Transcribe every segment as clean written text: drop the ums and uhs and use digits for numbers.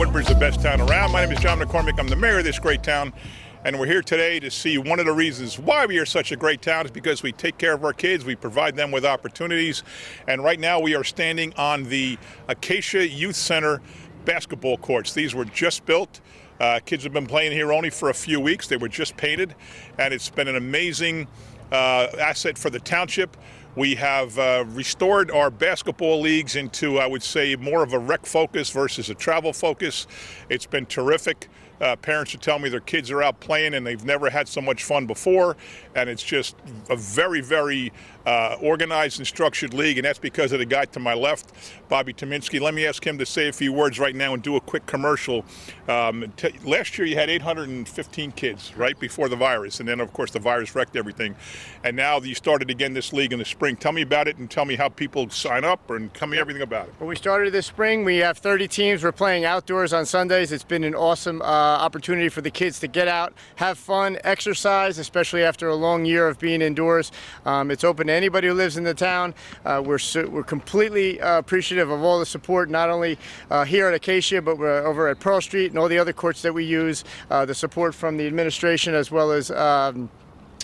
Woodbridge's the best town around. My name is John McCormick. I'm the mayor of this great town, and we're here today to see one of the reasons why we are such a great town is because we take care of our kids, we provide them with opportunities, and right now we are standing on the Acacia Youth Center basketball courts. These were just built. Kids have been playing here only for a few weeks. They were just painted, and it's been an amazing asset for the township. We have restored our basketball leagues into, I would say, more of a rec focus versus a travel focus. It's been terrific. Parents are telling me their kids are out playing and they've never had so much fun before. And it's just a very, very organized and structured league. And that's because of the guy to my left, Bobby Tominski. Let me ask him to say a few words right now and do a quick commercial. Last year you had 815 kids, right, before the virus. And then, of course, the virus wrecked everything. And now you started again this league in the spring. Tell me about it and tell me how people sign up and tell me everything about it. Well, we started this spring. We have 30 teams. We're playing outdoors on Sundays. It's been an awesome opportunity for the kids to get out, have fun, exercise, especially after a long year of being indoors. It's open to anybody who lives in the town. We're completely appreciative of all the support, not only here at Acacia, but we're over at Pearl Street and all the other courts that we use. The support from the administration as well as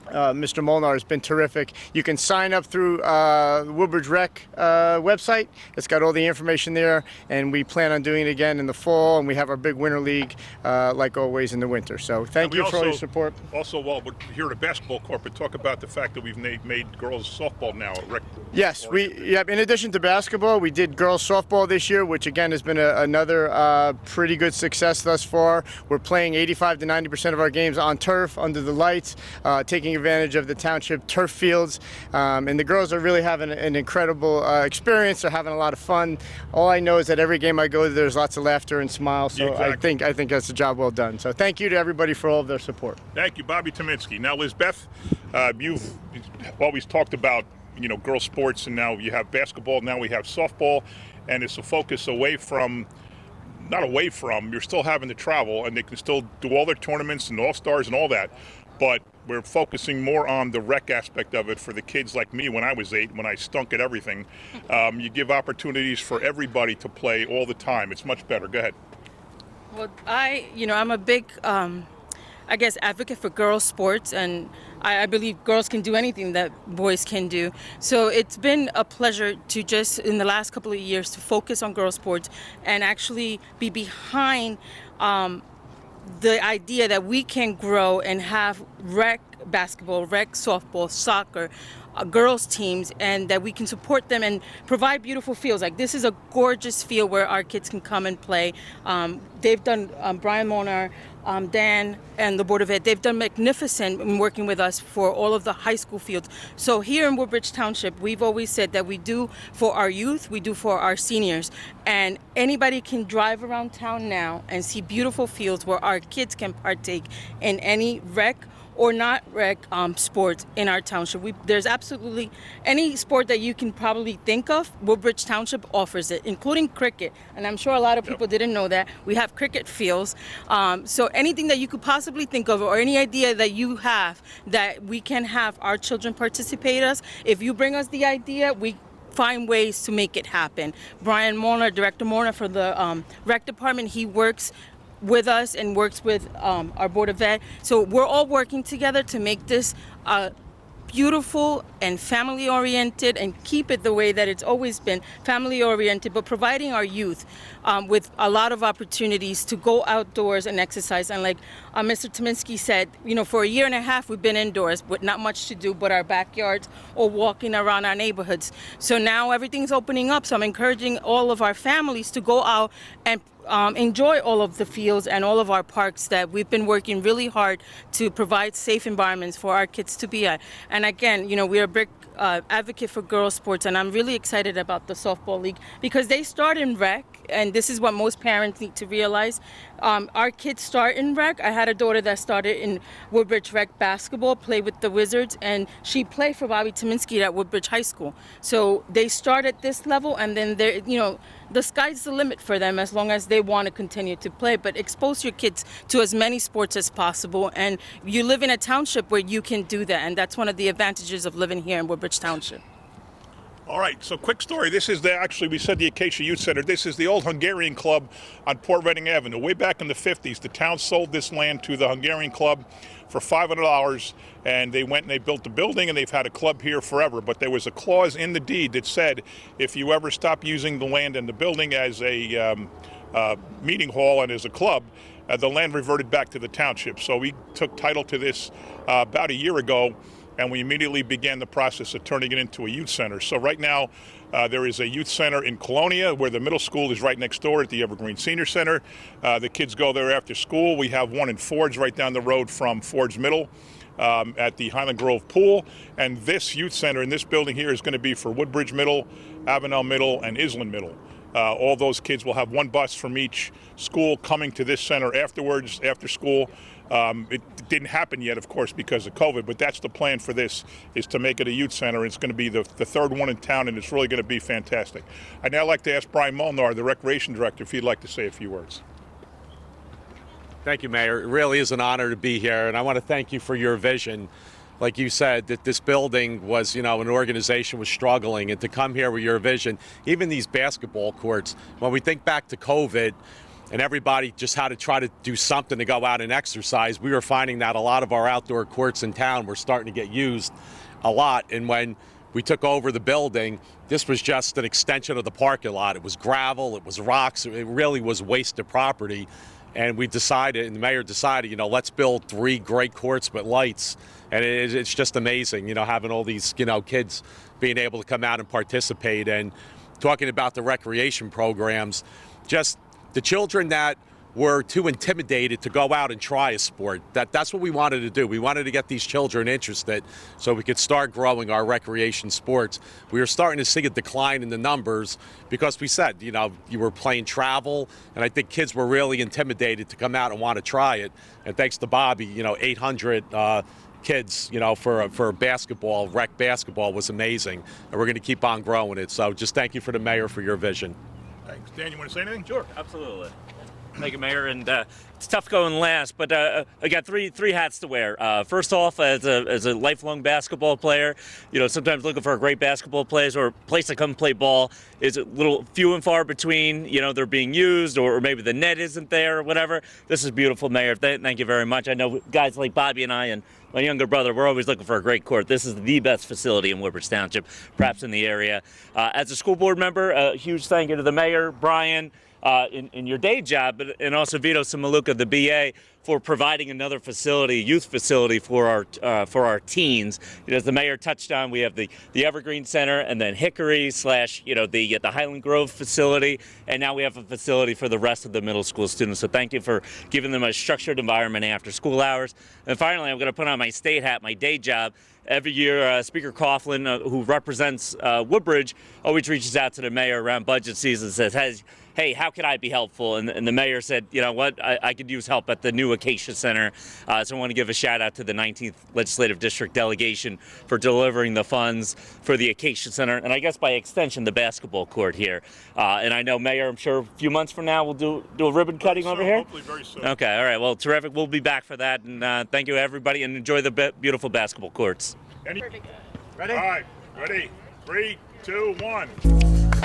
Mr. Molnar has been terrific. You can sign up through Woodbridge Rec website. It's got all the information there, and we plan on doing it again in the fall, and we have our big winter league like always in the winter. So thank you for all your support. Also, while we're here at a basketball court, but talk about the fact that we've made girls softball now a rec. Yes, in addition to basketball, we did girls softball this year, which again has been another pretty good success thus far. We're playing 85 to 90% of our games on turf under the lights, taking advantage of the township turf fields, and the girls are really having an incredible experience. They're having a lot of fun. All I know is that every game I go to, there's lots of laughter and smiles. So exactly. I think that's a job well done. So thank you to everybody for all of their support. Thank you, Bobby Tominski. Now, Lizbeth, you've always talked about girls sports, and now you have basketball. Now we have softball, and it's a focus away from. Not away from. You're still having to travel, and they can still do all their tournaments and all-stars and all that. But we're focusing more on the rec aspect of it for the kids like me when I was 8, when I stunk at everything. You give opportunities for everybody to play all the time. It's much better. Go ahead. Well, I'm a big, advocate for girls' sports, and I believe girls can do anything that boys can do. So it's been a pleasure to just, in the last couple of years, to focus on girls' sports and actually be behind the idea that we can grow and have rec basketball, rec softball, soccer, girls teams, and that we can support them and provide beautiful fields. Like this is a gorgeous field where our kids can come and play. They've done, Brian Molnar, Dan, and the Board of Ed, they've done magnificent in working with us for all of the high school fields. So here in Woodbridge Township, we've always said that we do for our youth, we do for our seniors. And anybody can drive around town now and see beautiful fields where our kids can partake in any rec or not rec sports in our township. There's absolutely any sport that you can probably think of, Woodbridge Township offers it, including cricket. And I'm sure a lot of people didn't know that. We have cricket fields. So anything that you could possibly think of or any idea that you have that we can have our children participate us, if you bring us the idea, we find ways to make it happen. Brian Molnar, Director Molnar for the rec department, he works with us and works with our Board of Ed. So we're all working together to make this beautiful and family-oriented and keep it the way that it's always been, family-oriented, but providing our youth with a lot of opportunities to go outdoors and exercise. And like Mr. Tominski said, for a year and a half we've been indoors with not much to do but our backyards or walking around our neighborhoods. So now everything's opening up, so I'm encouraging all of our families to go out and enjoy all of the fields and all of our parks that we've been working really hard to provide safe environments for our kids to be at. And again, we're a big advocate for girls sports, and I'm really excited about the softball league because they start in rec, and this is what most parents need to realize. Our kids start in rec. I had a daughter that started in Woodbridge Rec basketball, played with the Wizards, and she played for Bobby Tominski at Woodbridge High School. So they start at this level, and then the sky's the limit for them as long as they want to continue to play. But expose your kids to as many sports as possible, and you live in a township where you can do that, and that's one of the advantages of living here in Woodbridge Township. All right, so quick story. This is actually, we said the Acacia Youth Center. This is the old Hungarian club on Port Reading Avenue. Way back in the 50s, the town sold this land to the Hungarian club for $500, and they went and they built the building, and they've had a club here forever. But there was a clause in the deed that said if you ever stop using the land and the building as a meeting hall and as a club, the land reverted back to the township. So we took title to this about a year ago, and we immediately began the process of turning it into a youth center. So right now, there is a youth center in Colonia, where the middle school is right next door at the Evergreen Senior Center. The kids go there after school. We have one in Fords right down the road from Fords Middle at the Highland Grove Pool. And this youth center in this building here is going to be for Woodbridge Middle, Avenel Middle, and Island Middle. All those kids will have one bus from each school coming to this center afterwards, after school. It didn't happen yet, of course, because of COVID, but that's the plan for this, is to make it a youth center. It's going to be the third one in town, and it's really going to be fantastic. I'd now like to ask Brian Molnar, the Recreation Director, if he'd like to say a few words. Thank you, Mayor. It really is an honor to be here, and I want to thank you for your vision. Like you said, that this building was, an organization was struggling, and to come here with your vision, even these basketball courts, when we think back to COVID, and everybody just had to try to do something to go out and exercise, we were finding that a lot of our outdoor courts in town were starting to get used a lot. And when we took over the building, this was just an extension of the parking lot. It was gravel, it was rocks, it really was wasted property. And we decided, and the mayor decided, let's build 3 great courts with lights. And it's just amazing, having all these, kids being able to come out and participate. And talking about the recreation programs, just the children that were too intimidated to go out and try a sport, that's what we wanted to do. We wanted to get these children interested so we could start growing our recreation sports. We were starting to see a decline in the numbers because we said, you were playing travel, and I think kids were really intimidated to come out and want to try it. And thanks to Bobby, 800 kids, for basketball, rec basketball was amazing. And we're going to keep on growing it. So just thank you for the mayor for your vision. Thanks. Dan, you want to say anything? Sure, absolutely. Thank you, Mayor. And it's tough going last, but I got three hats to wear. First off, as a lifelong basketball player, sometimes looking for a great basketball players or a place to come play ball is a little few and far between. They're being used, or maybe the net isn't there, or whatever. This is beautiful, Mayor. Thank you very much. I know guys like Bobby and I and my younger brother, we're always looking for a great court. This is the best facility in Woodbridge Township, perhaps in the area. As a school board member, a huge thank you to the mayor, Brian, in your day job, and also Vito Samaluka, the BA, for providing another facility, youth facility for our teens. As the mayor touched on, we have the Evergreen Center, and then Hickory / the Highland Grove facility, and now we have a facility for the rest of the middle school students. So thank you for giving them a structured environment after school hours. And finally, I'm going to put on my state hat, my day job. Every year, Speaker Coughlin, who represents Woodbridge, always reaches out to the mayor around budget season and says, hey, how can I be helpful? And the mayor said, you know what, I could use help at the new Acacia Center. So I want to give a shout out to the 19th Legislative District delegation for delivering the funds for the Acacia Center, and I guess by extension, the basketball court here. And I know, Mayor, I'm sure a few months from now we'll do a ribbon cutting over here? Hopefully very soon. Okay, all right, well, terrific. We'll be back for that, and thank you, everybody, and enjoy the beautiful basketball courts. Ready? All right, ready? 3, 2, 1.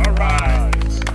All right.